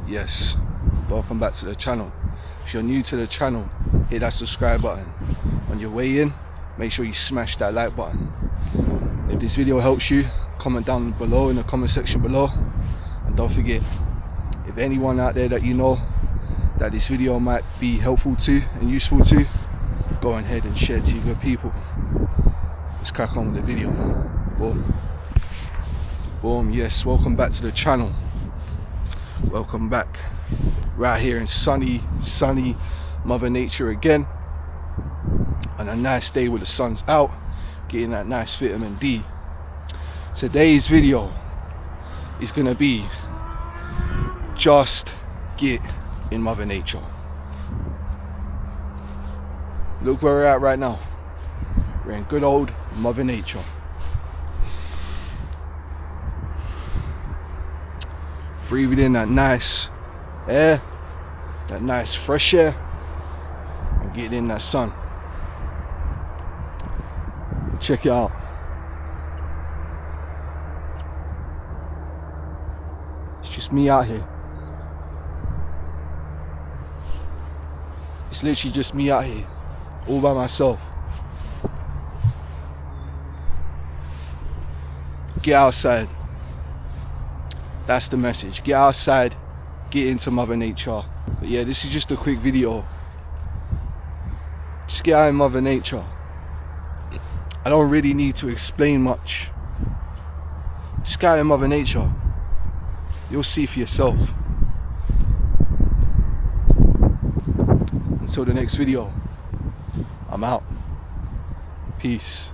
Yes, welcome back to the channel. If you're new to the channel, hit that subscribe button. On your way in, make sure you smash that like button. If this video helps you, comment down below in the comment section below. And don't forget, if anyone out there that you know that this video might be helpful to and useful to, go ahead and share it to your good people. Let's crack on with the video. Boom. Boom. Yes, welcome back to the channel. Welcome back. Right here in sunny Mother Nature again. On a nice day where the sun's out, getting that nice vitamin D. Today's video is gonna be just get in Mother Nature. Look where we're at right now. We're in good old Mother Nature. Breathing in that nice air, that nice fresh air, and getting in that sun. Check it out. It's just me out here. It's literally just me out here, all by myself. Get outside. That's the message. Get outside, get into Mother Nature. But yeah, this is just a quick video. Just get out in Mother Nature. I don't really need to explain much. Just get out in Mother Nature. You'll see for yourself. Until the next video, I'm out. Peace.